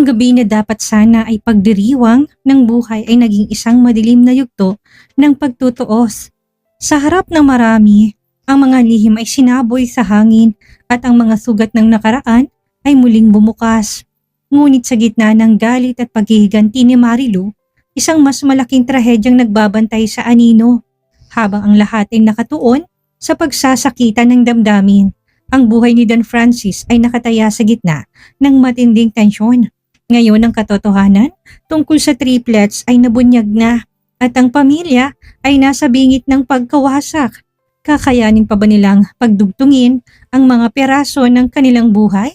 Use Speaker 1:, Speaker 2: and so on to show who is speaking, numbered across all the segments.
Speaker 1: Ang gabi na dapat sana ay pagdiriwang ng buhay ay naging isang madilim na yugto ng pagtutuos. Sa harap ng marami, ang mga lihim ay sinaboy sa hangin at ang mga sugat ng nakaraan ay muling bumukas. Ngunit sa gitna ng galit at paghihiganti ni Marilu, isang mas malaking trahedyang nagbabantay sa anino. Habang ang lahat ay nakatuon sa pagsasakitan ng damdamin, ang buhay ni Don Francis ay nakataya sa gitna ng matinding tensyon. Ngayon ang katotohanan tungkol sa triplets ay nabunyag na at ang pamilya ay nasa bingit ng pagkawasak. Kakayanin pa ba nilang pagdugtungin ang mga peraso ng kanilang buhay?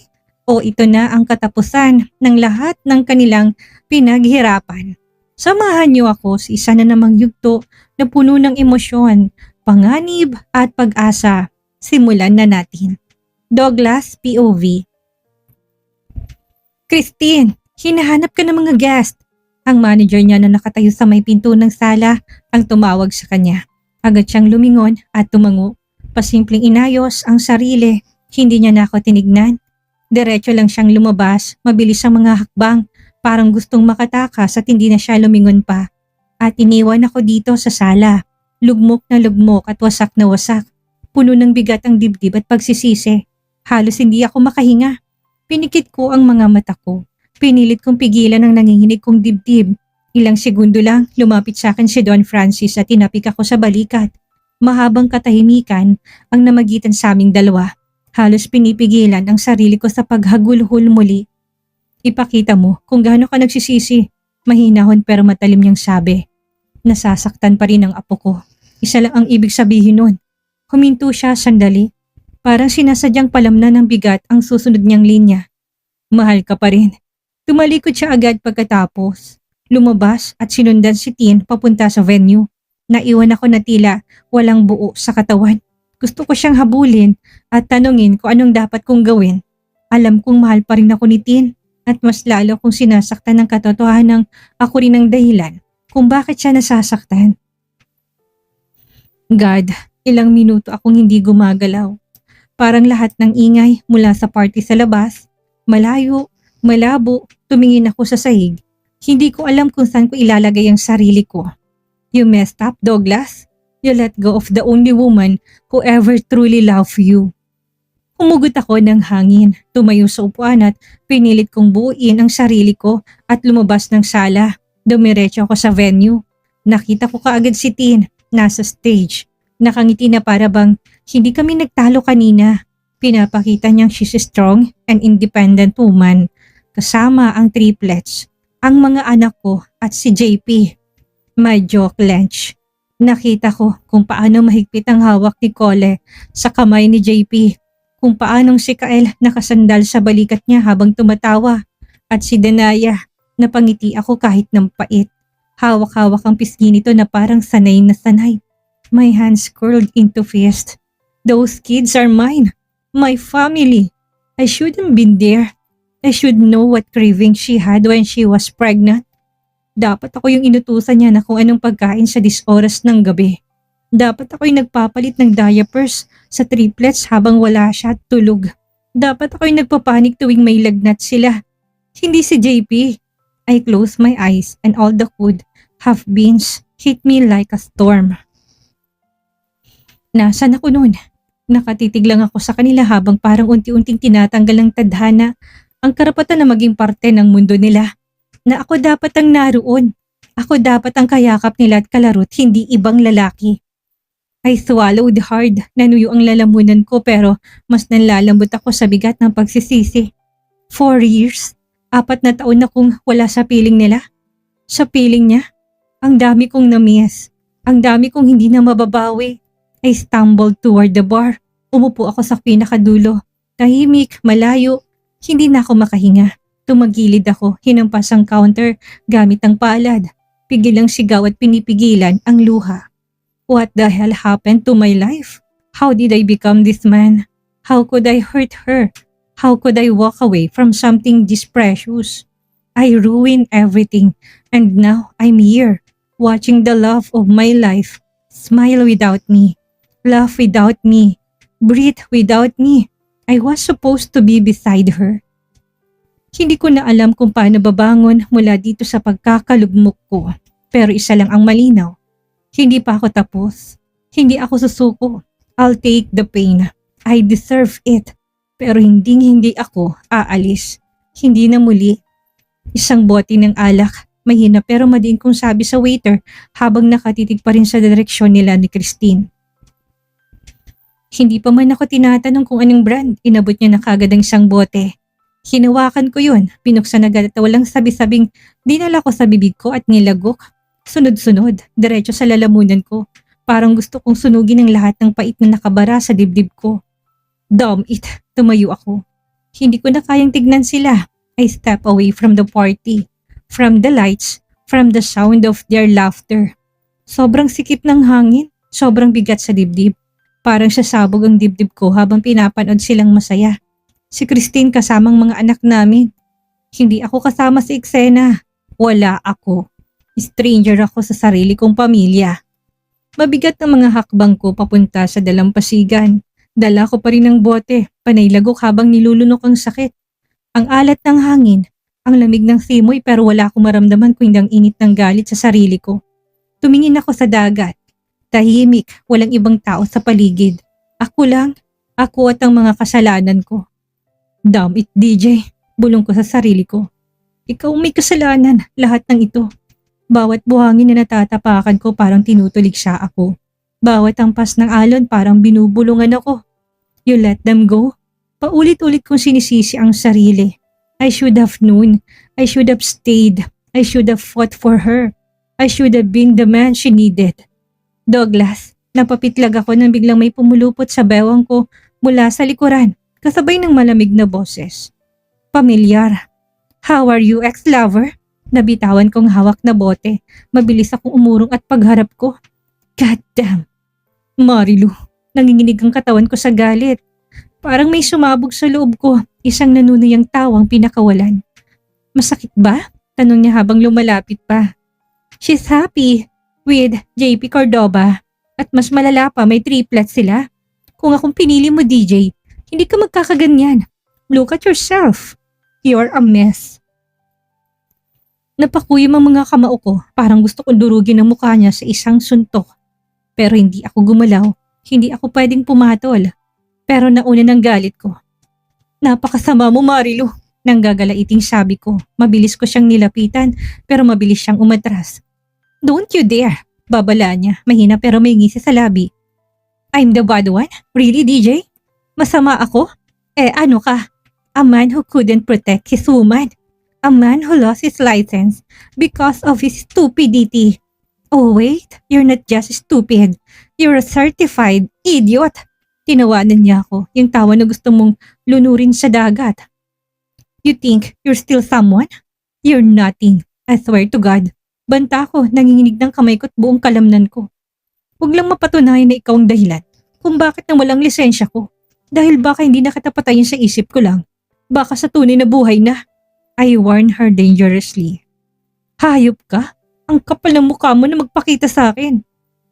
Speaker 1: O ito na ang katapusan ng lahat ng kanilang pinaghirapan? Samahan niyo ako sa isa na namang yugto na puno ng emosyon, panganib at pag-asa. Simulan na natin. Douglas POV. Christine, hinahanap ka ng mga guest. Ang manager niya na nakatayo sa may pinto ng sala ang tumawag sa kanya. Agad siyang lumingon at tumango. Pasimpleng inayos ang sarili. Hindi niya na ako tinignan. Diretso lang siyang lumabas, mabilis ang mga hakbang, parang gustong makatakas at hindi na siya lumingon pa. At iniwan ako dito sa sala. Lugmok na lugmok at wasak na wasak. Puno ng bigat ang dibdib at pagsisisi. Halos hindi ako makahinga. Pinikit ko ang mga mata ko. Pinilit kong pigilan ang nanginginig kong dibdib. Ilang segundo lang, lumapit sa akin si Don Francis at tinapik ako sa balikat. Mahabang katahimikan ang namagitan sa aming dalawa. Halos pinipigilan ang sarili ko sa paghagulhol muli. Ipakita mo kung gaano ka nagsisisi. Mahinahon pero matalim niyang sabi. Nasasaktan pa rin ang apo ko. Isa lang ang ibig sabihin nun. Huminto siya sandali. Parang sinasadyang palamnan ng bigat ang susunod niyang linya. Mahal ka pa rin. Tumalikod siya agad pagkatapos. Lumabas at sinundan si Tin papunta sa venue. Naiwan ako na tila walang buo sa katawan. Gusto ko siyang habulin at tanungin kung anong dapat kong gawin. Alam kong mahal pa rin ako ni Tin at mas lalo kong sinasaktan ng katotohanan ng ako rin ang dahilan kung bakit siya nasasaktan. God, ilang minuto akong hindi gumagalaw. Parang lahat ng ingay mula sa party sa labas, malayo, malabo, tumingin ako sa sahig. Hindi ko alam kung saan ko ilalagay ang sarili ko. You messed up, Douglas. You let go of the only woman who ever truly loved you. Humugot ako ng hangin, tumayo sa upuan at pinilit kong buuin ang sarili ko at lumabas ng sala. Dumiretso ako sa venue. Nakita ko kaagad si Tin, nasa stage. Nakangiti na para bang hindi kami nagtalo kanina. Pinapakita niyang she's a strong and independent woman. Kasama ang triplets, ang mga anak ko at si JP. My jaw clenched. Nakita ko kung paano mahigpit ang hawak ni Cole sa kamay ni JP. Kung paanong si Kael nakasandal sa balikat niya habang tumatawa. At si Danaya, napangiti ako kahit ng pait. Hawak-hawak ang pisngi nito na parang sanay na sanay. My hands curled into fist. Those kids are mine. My family. I shouldn't been there. I should know what craving she had when she was pregnant. Dapat ako yung inutusan niya na kung anong pagkain sa oras ng gabi. Dapat ako yung nagpapalit ng diapers sa triplets habang wala siya at tulog. Dapat ako yung nagpapanik tuwing may lagnat sila. Hindi si JP. I closed my eyes and all the food, half beans, hit me like a storm. Nasaan ako noon? Nakatitig lang ako sa kanila habang parang unti-unting tinatanggal ng tadhana ang karapatan na maging parte ng mundo nila. Na ako dapat ang naroon. Ako dapat ang kayakap nila at kalarot, hindi ibang lalaki. I swallowed hard, nanuyo ang lalamunan ko pero mas nanlalambot ako sa bigat ng pagsisisi. 4 years, 4 na taon na kong wala sa piling nila. Sa piling niya, ang dami kong na-miss. Ang dami kong hindi na mababawi. I stumbled toward the bar. Umupo ako sa pinakadulo. Tahimik, malayo, hindi na ako makahinga. Tumagilid ako, hinampas ang counter gamit ang palad. Pigilang sigaw at pinipigilan ang luha. What the hell happened to my life? How did I become this man? How could I hurt her? How could I walk away from something this precious? I ruined everything and now I'm here, watching the love of my life smile without me, laugh without me, breathe without me. I was supposed to be beside her. Hindi ko na alam kung paano babangon mula dito sa pagkakalugmok ko. Pero isa lang ang malinaw. Hindi pa ako tapos. Hindi ako susuko. I'll take the pain. I deserve it. Pero hindi ako aalis. Hindi na muli. Isang bote ng alak. Mahina pero madiin kong sabi sa waiter habang nakatitig pa rin sa direksyon nila ni Christine. Hindi pa man ako tinatanong kung anong brand. Inabot niya na kagad ang isang bote. Hinawakan ko yun. Pinuksan agad at walang sabi-sabing dinala ko sa bibig ko at nilagok. Sunod-sunod. Diretso sa lalamunan ko. Parang gusto kong sunugin ang lahat ng pait na nakabara sa dibdib ko. Damn it. Tumayo ako. Hindi ko na kayang tignan sila. I step away from the party. From the lights. From the sound of their laughter. Sobrang sikip ng hangin. Sobrang bigat sa dibdib. Parang sasabog ang dibdib ko habang pinapanood silang masaya. Si Christine kasamang mga anak namin. Hindi ako kasama sa eksena. Wala ako. Stranger ako sa sarili kong pamilya. Mabigat ang mga hakbang ko papunta sa dalampasigan. Dala ko pa rin ang bote, panaylagok habang nilulunok ang sakit. Ang alat ng hangin, ang lamig ng simoy pero wala akong maramdaman kundi ang init ng galit sa sarili ko. Tumingin ako sa dagat. Tahimik, walang ibang tao sa paligid. Ako lang, ako at ang mga kasalanan ko. Damn it, DJ. Bulong ko sa sarili ko. Ikaw may kasalanan, lahat ng ito. Bawat buhangin na natatapakan ko parang tinutulig siya ako. Bawat hampas ng alon parang binubulungan ako. You let them go? Paulit-ulit kong sinisisi ang sarili. I should have known. I should have stayed. I should have fought for her. I should have been the man she needed. Douglas, napapitlag ako nang biglang may pumulupot sa bewang ko mula sa likuran. Kasabay ng malamig na boses. Pamilyar. How are you, ex-lover? Nabitawan kong hawak na bote. Mabilis akong umurong at pagharap ko. God damn. Marilu, nanginginig ang katawan ko sa galit. Parang may sumabog sa loob ko. Isang nanunuyang tawang pinakawalan. Masakit ba? Tanong niya habang lumalapit pa. She's happy with JP Cordoba. At mas malala pa, may triplets sila. Kung akong pinili mo, DJ, hindi ka magkakaganyan. Look at yourself. You're a mess. Napakuyom ang mga kamao ko. Parang gusto kong durugin ang mukha niya sa isang suntok. Pero hindi ako gumalaw. Hindi ako pwedeng pumatol. Pero nauna ng galit ko. Napakasama mo, Marilu. Nanggagalaiting sabi ko. Mabilis ko siyang nilapitan pero mabilis siyang umatras. Don't you dare. Babala niya. Mahina pero may ngisi sa labi. I'm the bad one? Really, DJ? Masama ako? Ano ka? A man who couldn't protect his woman. A man who lost his license because of his stupidity. Oh wait, you're not just stupid. You're a certified idiot. Tinawanan niya ako, yung tawa na gusto mong lunurin sa dagat. You think you're still someone? You're nothing. I swear to God. Banta ko, nanginginig ng kamay ko at buong kalamnan ko. Huwag lang mapatunayan na ikaw ang dahilan kung bakit na walang lisensya ko. Dahil baka hindi na kita patayin sa isip ko lang. Baka sa tunay na buhay na. I warned her dangerously. Hayop ka? Ang kapal ng mukha mo na magpakita sa akin.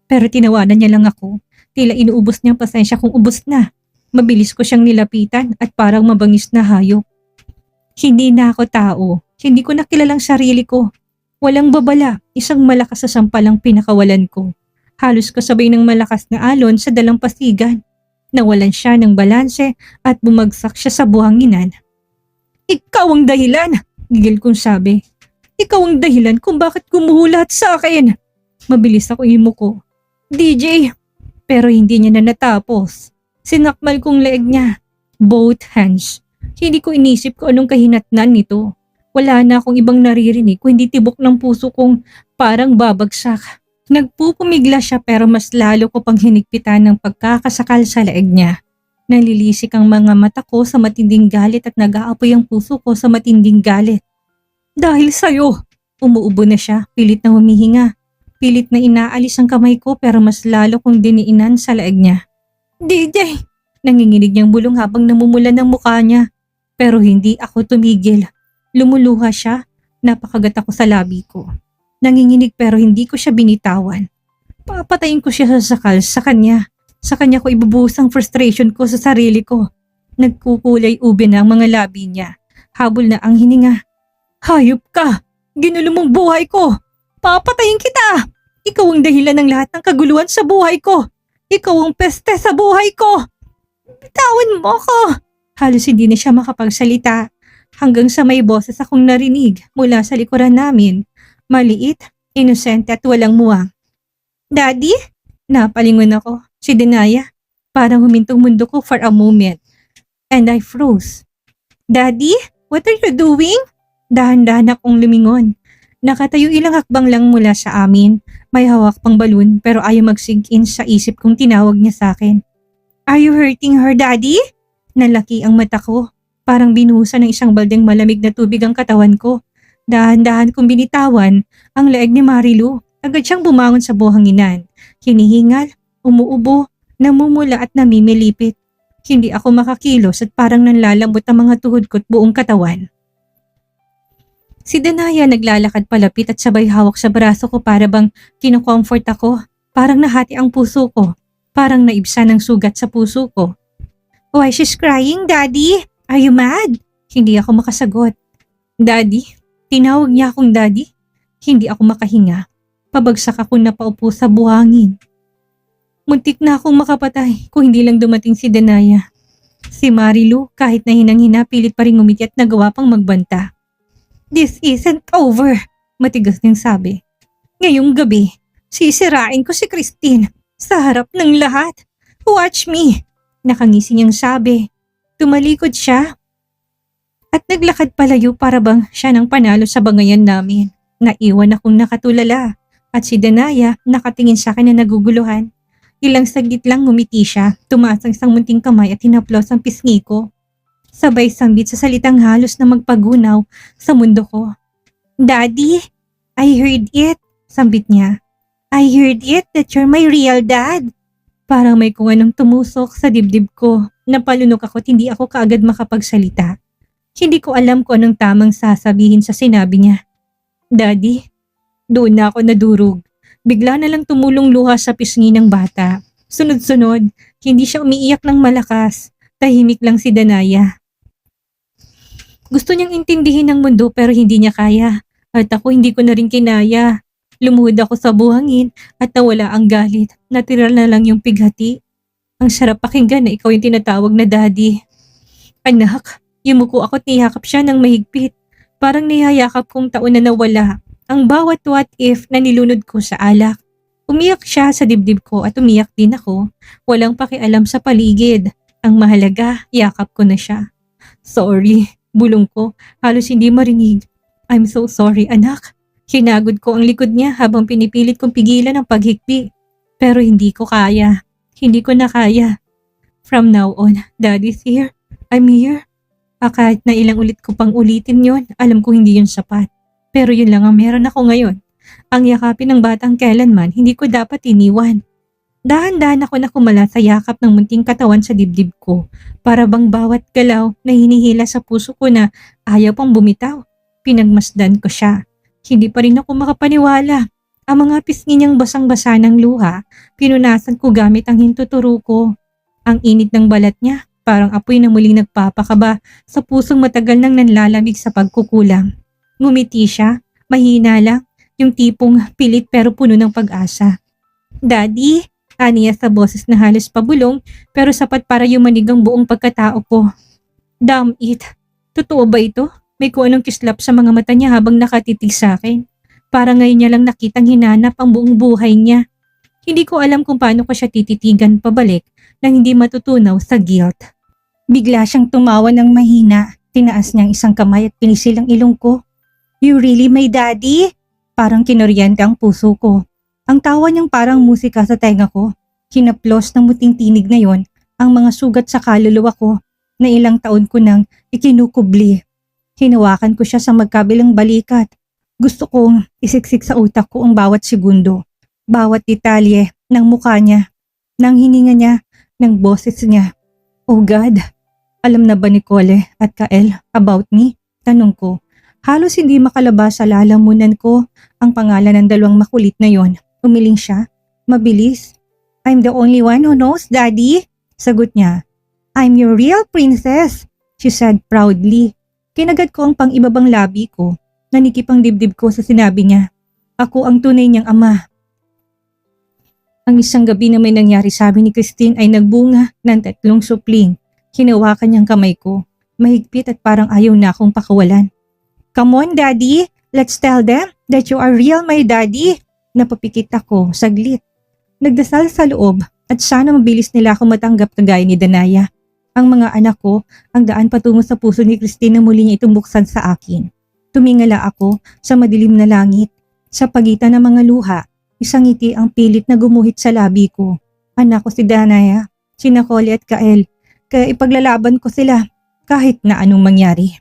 Speaker 1: Pero tinawanan niya lang ako. Tila inuubos niyang pasensya kung ubos na. Mabilis ko siyang nilapitan at parang mabangis na hayop. Hindi na ako tao. Hindi ko nakilalang sarili ko. Walang babala. Isang malakas na sampalang pinakawalan ko. Halos kasabay ng malakas na alon sa dalampasigan. Nawalan siya ng balanse at bumagsak siya sa buhanginan. Ikaw ang dahilan! Gigil kong sabi. Ikaw ang dahilan kung bakit gumuhulat sa akin. Mabilis ako imuko. DJ! Pero hindi niya na natapos. Sinakmal kong leeg niya. Both hands. Hindi ko inisip kung anong kahinatnan nito. Wala na akong ibang naririnig kundi tibok ng puso kong parang babagsak. Nagpupumigla siya pero mas lalo ko pang hinigpitan ng pagkakasakal sa leeg niya. Nalilisik ang mga mata ko sa matinding galit at nag-aapoy ang puso ko sa matinding galit. Dahil sa'yo, umuubo na siya, pilit na humihinga. Pilit na inaalis ang kamay ko pero mas lalo kong diniinan sa leeg niya. DJ! Nanginginig niyang bulong habang namumulan ng mukha niya. Pero hindi ako tumigil. Lumuluha siya, napakagat ako sa labi ko. Nanginginig pero hindi ko siya binitawan. Papatayin ko siya sa sakal sa kanya. Sa kanya ko ibubuhos ang frustration ko sa sarili ko. Nagkukulay ube na ang mga labi niya. Habol na ang hininga. Hayop ka! Ginulo mong buhay ko! Papatayin kita! Ikaw ang dahilan ng lahat ng kaguluhan sa buhay ko! Ikaw ang peste sa buhay ko! Bitawan mo ko! Halos hindi na siya makapagsalita hanggang sa may boses akong narinig mula sa likuran namin. Maliit, inosente at walang muwang. Daddy? Napalingon ako. Si Denaya. Parang humintong mundo ko for a moment. And I froze. Daddy? What are you doing? Dahan-dahan akong lumingon. Nakatayo ilang hakbang lang mula sa amin. May hawak pang balon pero ayaw mag-sink in sa isip kong tinawag niya sa akin. Are you hurting her, Daddy? Nalaki ang mata ko. Parang binuhusan ng isang baldeng malamig na tubig ang katawan ko. Dahan-dahan kong binitawan ang leeg ni Marilu. Agad siyang bumangon sa buhanginan. Hinihingal, umuubo, namumula at namimilipit. Hindi ako makakilos at parang nanlalambot ang mga tuhod ko't buong katawan. Si Denaya naglalakad palapit at sabay hawak sa braso ko para bang kinukomfort ako. Parang nahati ang puso ko. Parang naibsan ng sugat sa puso ko. Why she's crying, Daddy? Are you mad? Hindi ako makasagot. Daddy? Tinawag niya akong Daddy? Hindi ako makahinga. Pabagsak ako na paupo sa buhangin. Muntik na akong makapatay kung hindi lang dumating si Denaya. Si Marilu kahit na hinang-hina pilit pa rin ngumiti at nagawa pang magbanta. This isn't over, matigas niyang sabi. Ngayong gabi, sisirain ko si Christine sa harap ng lahat. Watch me, nakangisi niyang sabi. Tumalikod siya at naglakad palayo para bang siya nang panalo sa bangayan namin. Naiwan akong nakatulala at si Denaya nakatingin sa akin na naguguluhan. Ilang saglit lang ngumiti siya, tumaas ang isang munting kamay at hinaplos ang pisngi ko. Sabay sambit sa salitang halos na magpagunaw sa mundo ko. Daddy, I heard it, sambit niya. I heard it that you're my real dad. Parang may kung anong tumusok sa dibdib ko. Napalunok ako at hindi ako kaagad makapagsalita. Hindi ko alam kung anong tamang sasabihin sa sinabi niya. Daddy, doon na ako nadurog. Bigla na lang tumulong luha sa pisngi ng bata. Sunod-sunod, hindi siya umiiyak ng malakas. Tahimik lang si Denaya. Gusto niyang intindihin ang mundo pero hindi niya kaya. At ako hindi ko na rin kinaya. Lumuhod ako sa buhangin at nawala ang galit. Natira na lang yung pighati. Ang sarap pakinggan na ikaw yung tinatawag na Daddy. Anak, yumuko ako at niyakap siya ng mahigpit. Parang niyayakap kong taon na nawala. Ang bawat what if na nilunod ko sa alak. Umiyak siya sa dibdib ko at umiyak din ako. Walang pakialam sa paligid. Ang mahalaga, yakap ko na siya. Sorry, bulong ko. Halos hindi marinig. I'm so sorry, anak. Hinagod ko ang likod niya habang pinipilit kong pigilan ang paghikbi. Pero hindi ko kaya. Hindi ko na kaya. From now on, Daddy's here. I'm here. Kahit na ilang ulit ko pang ulitin yon, alam ko hindi yun sapat. Pero yun lang ang meron ako ngayon. Ang yakapin ng batang kailanman, hindi ko dapat iniwan. Dahan-dahan ako na kumala sa yakap ng munting katawan sa dibdib ko. Para bang bawat galaw na hinihila sa puso ko na ayaw pang bumitaw. Pinagmasdan ko siya. Hindi pa rin ako makapaniwala. Ang mga pisngi niyang basang-basa ng luha, pinunasan ko gamit ang hintuturo ko. Ang init ng balat niya, parang apoy na muling nagpapakaba sa pusong matagal nang nanlalamig sa pagkukulang. Ngumiti siya, mahina lang, yung tipong pilit pero puno ng pag-asa. Daddy, aniya sa boses na halos pabulong pero sapat para yumanig ang buong pagkatao ko. Damn it, totoo ba ito? May kung anong kislap sa mga mata niya habang nakatitig sa akin. Para ngayon niya lang nakitang hinanap ang buong buhay niya. Hindi ko alam kung paano ko siya tititigan pabalik nang hindi matutunaw sa guilt. Bigla siyang tumawa ng mahina, tinaas niyang isang kamay at pinisil ang ilong ko. You really my daddy? Parang kinoryente ang puso ko. Ang tawa niyang parang musika sa tenga ko. Hinaplos ng muting tinig na yon ang mga sugat sa kaluluwa ko na ilang taon ko nang ikinukubli. Hinawakan ko siya sa magkabilang balikat. Gusto kong isiksik sa utak ko ang bawat segundo, bawat detalye ng mukha niya, ng hininga niya, ng boses niya. Oh God, alam na ba ni Cole at Kael about me? Tanong ko. Halos hindi makalabas sa lalamunan ko ang pangalan ng dalawang makulit na yon. Umiling siya. Mabilis. I'm the only one who knows, Daddy. Sagot niya. I'm your real princess, she said proudly. Kinagat ko ang pang-ibabang labi ko. Nanikip ang dibdib ko sa sinabi niya. Ako ang tunay niyang ama. Ang isang gabi na may nangyari sa amin ni Christine ay nagbunga ng 3 supling. Hinawakan niyang kamay ko. Mahigpit at parang ayaw na akong pakawalan. Come on, Daddy! Let's tell them that you are real, my daddy! Napapikit ako, saglit. Nagdasal sa loob at sana mabilis nila ako matanggap kagaya ni Danaya. Ang mga anak ko, ang daan patungo sa puso ni Christine na muli niya itong buksan sa akin. Tumingala ako sa madilim na langit. Sa pagitan ng mga luha, isang ngiti ang pilit na gumuhit sa labi ko. Anak ko si Danaya, sina Collie at Kael, kaya ipaglalaban ko sila kahit na anong mangyari.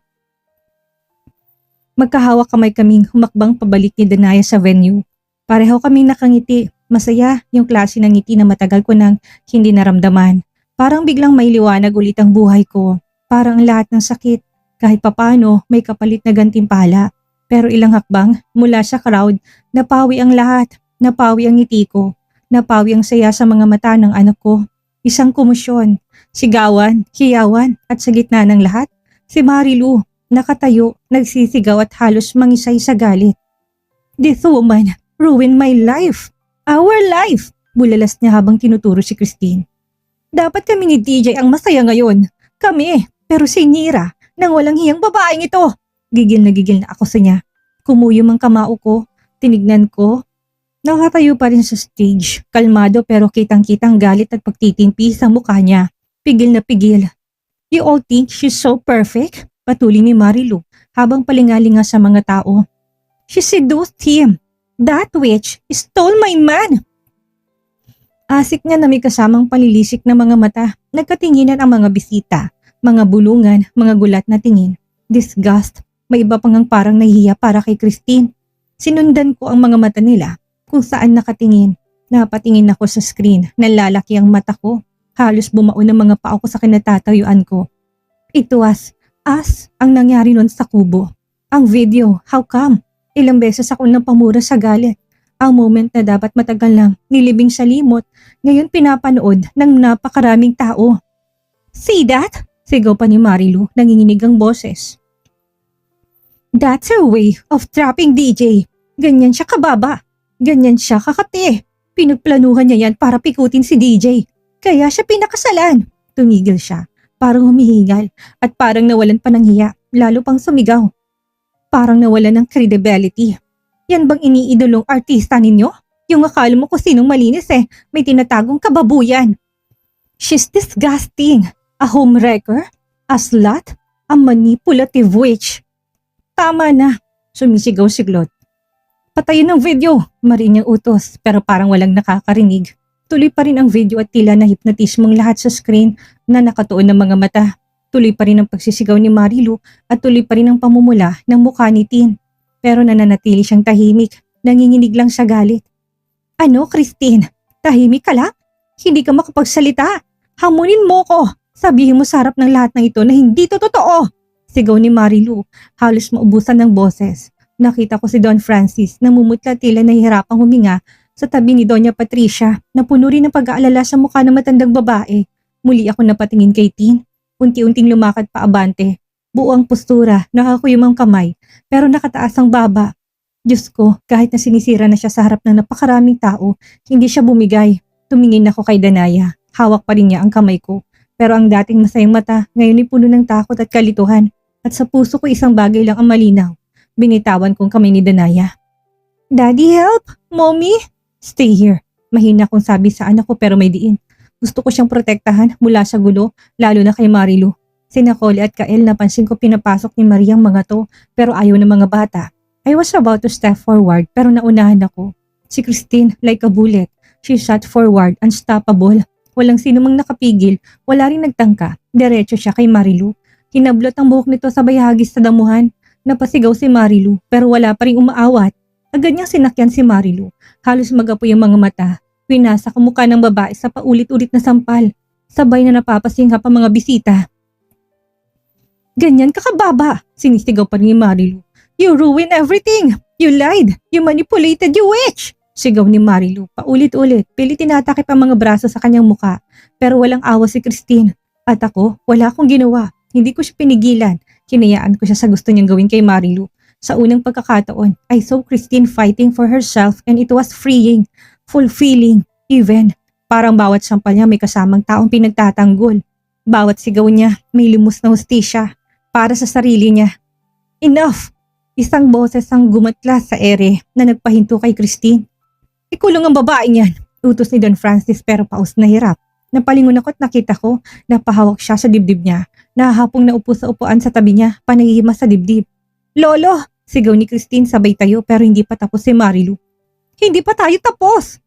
Speaker 1: Magkahawak kamay kaming humakbang pabalik ni Danaya sa venue. Pareho kaming nakangiti, masaya yung klase ng ngiti na matagal ko nang hindi naramdaman. Parang biglang may liwanag ulit ang buhay ko. Parang lahat ng sakit, kahit papano may kapalit na gantimpala. Pero ilang hakbang mula sa crowd, napawi ang lahat. Napawi ang ngiti ko. Napawi ang saya sa mga mata ng anak ko. Isang komosyon, sigawan, hiyawan at sa gitna ng lahat, si Marilu, nakatayo, nagsisigaw at halos mangisay sa galit. This woman ruined my life. Our life! Bulalas niya habang tinuturo si Christine. Dapat kami ni DJ ang masaya ngayon. Kami, pero si Nira, nang walang hiyang babaeng ito. Gigil na ako sa niya. Kumuyom ang kamao ko, tinignan ko. Nakatayo pa rin sa stage, kalmado pero kitang-kitang galit at pagtitimpi sa mukha niya. Pigil na pigil. You all think she's so perfect? Patuloy ni Marilu habang palingalinga sa mga tao. She seduced him. That witch stole my man. Asik niya na may kasamang palilisik ng mga mata. Nagkatinginan ang mga bisita, mga bulungan, mga gulat na tingin. Disgust. May iba pang ang parang nahihiya para kay Christine. Sinundan ko ang mga mata nila kung saan nakatingin. Napatingin ako sa screen. Nalalaki ang mata ko. Halos bumaon ang mga paa ko sa kinatatayuan ko. It was as ang nangyari nun sa kubo. Ang video, how come? Ilang beses ako napamura sa galit. Ang moment na dapat matagal lang, nilibing sa limot, ngayon pinapanood ng napakaraming tao. See that? Sigaw pa ni Marilu, nanginginig ang boses. That's her way of trapping DJ. Ganyan siya kababa. Ganyan siya kakati. Pinagplanuhan niya yan para pikutin si DJ. Kaya siya pinakasalan. Tumigil siya. Parang humihingal at parang nawalan pa ng hiya, lalo pang sumigaw. Parang nawalan ng credibility. Yan bang iniidolong artista ninyo? Yung akala mo kung sinong malinis may tinatagong kababuyan. She's disgusting. A homewrecker, a slut, a manipulative witch. Tama na, sumisigaw si Glot. Patayin ang video, marin niyang utos pero parang walang nakakarinig. Tuloy pa rin ang video at tila na hipnotismong lahat sa screen na nakatuon ng mga mata. Tuloy pa rin ang pagsisigaw ni Marilu at tuloy pa rin ang pamumula ng mukha ni Tin. Pero nananatili siyang tahimik, nanginginig lang sa galit. Ano, Christine? Tahimik ka lang? Hindi ka makapagsalita. Hamunin mo ko. Sabihin mo sa harap ng lahat ng ito na hindi to totoo. Sigaw ni Marilu, halos maubusan ng boses. Nakita ko si Don Francis na mumutla tila nahihirapang huminga sa tabi ni Doña Patricia na puno rin ng pag-aalala sa mukha ng matandang babae. Muli ako napatingin kay Tin. Unti-unting lumakad pa abante. Buo ang postura, nakakuyom ang kamay, pero nakataas ang baba. Diyos ko, kahit na sinisira na siya sa harap ng napakaraming tao, hindi siya bumigay. Tumingin ako kay Danaya. Hawak pa rin niya ang kamay ko. Pero ang dating masayang mata, ngayon ay puno ng takot at kalituhan. At sa puso ko isang bagay lang ang malinaw. Binitawan kong kamay ni Danaya. Daddy, help! Mommy! Stay here. Mahina kong sabi sa anak ko pero may diin. Gusto ko siyang protektahan mula sa gulo, lalo na kay Marilu. Sina Collie at Kael napansin ko pinapasok ni Maria ang mga to pero ayaw ng mga bata. I was about to step forward pero naunahan ako. Si Christine, like a bullet. She shot forward, unstoppable. Walang sino mang nakapigil, wala rin nagtangka. Diretso siya kay Marilu. Hinablot ang buhok nito sa bayhagis sa damuhan. Napasigaw si Marilu pero wala pa rin umaawat. Agad niyang sinakyan si Marilu. Halos magapoy ang mga mata. Winasak ang mukha ng babae sa paulit-ulit na sampal. Sabay na napapasingha pa mga bisita. Ganyan kakababa, sinisigaw pa rin ni Marilu. You ruined everything! You lied! You manipulated, you witch! Sigaw ni Marilu, paulit-ulit, pilit tinatakip ang mga braso sa kanyang muka. Pero walang awa si Christine. At ako, wala akong ginawa. Hindi ko siya pinigilan. Hinayaan ko siya sa gusto niyang gawin kay Marilu. Sa unang pagkakataon, I saw Christine fighting for herself and it was freeing, fulfilling, even. Parang bawat sampal niya may kasamang taong pinagtatanggol. Bawat sigaw niya may limos na hustisya para sa sarili niya. Enough! Isang boses ang gumatla sa ere na nagpahinto kay Christine. Ikulong ang babae niyan, utos ni Don Francis pero paus na hirap. Napalingon ako at nakita ko na pahawak siya sa dibdib niya. Nahahapong naupo sa upuan sa tabi niya, panahihima sa dibdib. Lolo! Sigaw ni Christine sabay tayo pero hindi pa tapos si Marilu. Hindi pa tayo tapos!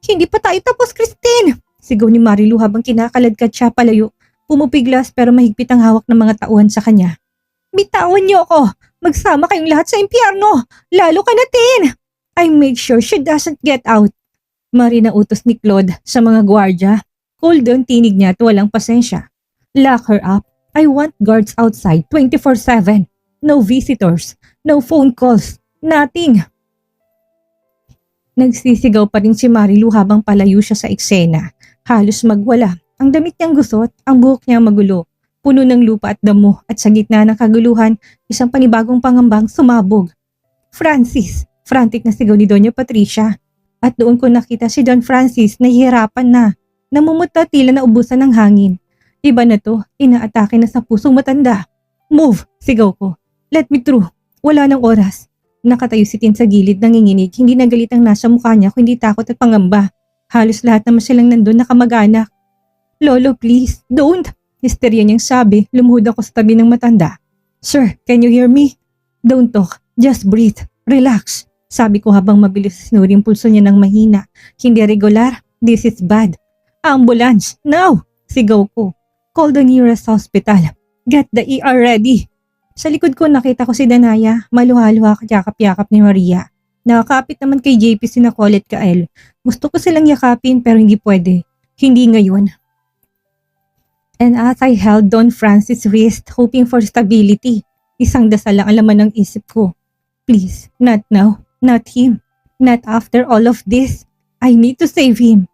Speaker 1: Hindi pa tayo tapos, Christine! Sigaw ni Marilu habang kinakaladkad siya palayo. Pumupiglas pero mahigpit ang hawak ng mga tauhan sa kanya. Bitawan niyo ako! Magsama kayong lahat sa impyerno! Lalo ka natin! I make sure she doesn't get out. Marina utos ni Claude sa mga gwardya. Cold ang tinig niya at walang pasensya. Lock her up. I want guards outside 24/7. No visitors. No phone calls. Nothing. Nagsisigaw pa rin si Marilu habang palayo siya sa eksena. Halos magwala. Ang damit niyang gusot, ang buhok niya magulo. Puno ng lupa at damo at sa gitna ng kaguluhan, isang panibagong pangambang sumabog. Francis! Frantic na sigaw ni Doña Patricia. At doon ko nakita si Don Francis na hihirapan na. Namumutla tila na ubusan ng hangin. Iba na to, inaatake na sa pusong matanda. Move! Sigaw ko. Let me through. Wala ng oras. Nakatayo si Tin sa gilid nanginginig, hindi na galit ang nasa mukha niya kundi takot at pangamba. Halos lahat naman silang nandun na kamag-anak. Lolo, please, don't! Hysteria niyang sabi, lumuhod ako sa tabi ng matanda. Sir, can you hear me? Don't talk, just breathe, relax. Sabi ko habang mabilis sinuri ang pulso niya ng mahina. Hindi regular, this is bad. Ambulance, now! Sigaw ko. Call the nearest hospital. Get the ER ready. Sa likod ko nakita ko si Danaya, maluha-luha yakap-yakap ni Maria. Nakakapit naman kay JP sina Colette Kael. Gusto ko silang yakapin pero hindi pwede. Hindi ngayon. And as I held Don Francis' wrist hoping for stability, isang dasal lang ang laman ng isip ko. Please, not now, not him, not after all of this. I need to save him.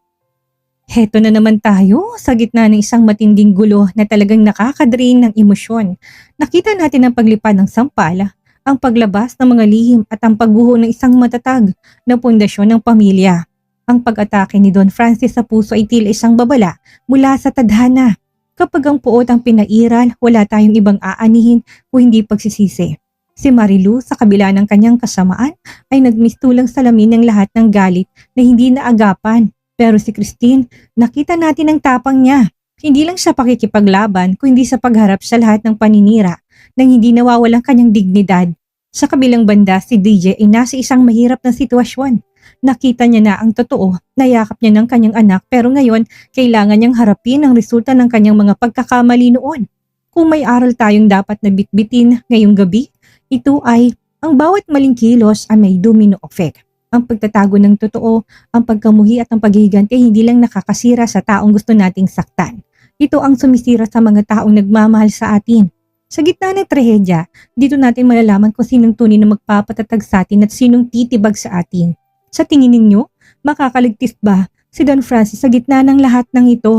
Speaker 1: Heto na naman tayo sa gitna ng isang matinding gulo na talagang nakakadrain ng emosyon. Nakita natin ang paglipad ng sampala, ang paglabas ng mga lihim at ang pagguho ng isang matatag na pundasyon ng pamilya. Ang pag-atake ni Don Francis sa puso ay tila isang babala mula sa tadhana. Kapag ang puot ang pinairal, wala tayong ibang aanihin o hindi pagsisisi. Si Marilu sa kabila ng kanyang kasamaan ay nagmistulang salamin ng lahat ng galit na hindi naagapan. Pero si Christine, nakita natin ang tapang niya. Hindi lang siya pakikipaglaban kundi sa pagharap sa lahat ng paninira nang hindi nawawalang kanyang dignidad. Sa kabilang banda si DJ ay nasa isang mahirap na sitwasyon. Nakita niya na ang totoo, nayakap niya ng kanyang anak pero ngayon kailangan niyang harapin ang resulta ng kanyang mga pagkakamali noon. Kung may aral tayong dapat na bitbitin ngayong gabi, ito ay ang bawat maling kilos ay may domino effect. Ang pagtatago ng totoo, ang pagkamuhi at ang paghihiganti hindi lang nakakasira sa taong gusto nating saktan. Ito ang sumisira sa mga taong nagmamahal sa atin. Sa gitna ng trahedya, dito natin malalaman kung sinong tunay na magpapatatag sa atin at sinong titibag sa atin. Sa tingin ninyo, makakaligtis ba si Don Francis sa gitna ng lahat ng ito?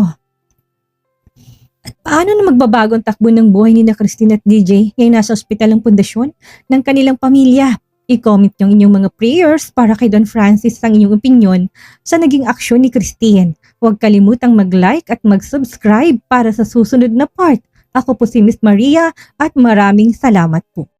Speaker 1: At paano na magbabago ang takbo ng buhay ni na Christine at DJ ngayong nasa ospital ang pundasyon ng kanilang pamilya? I-comment yung inyong mga prayers para kay Don Francis ang inyong opinion sa naging aksyon ni Christine. Huwag kalimutang mag-like at mag-subscribe para sa susunod na part. Ako po si Miss Maria at maraming salamat po.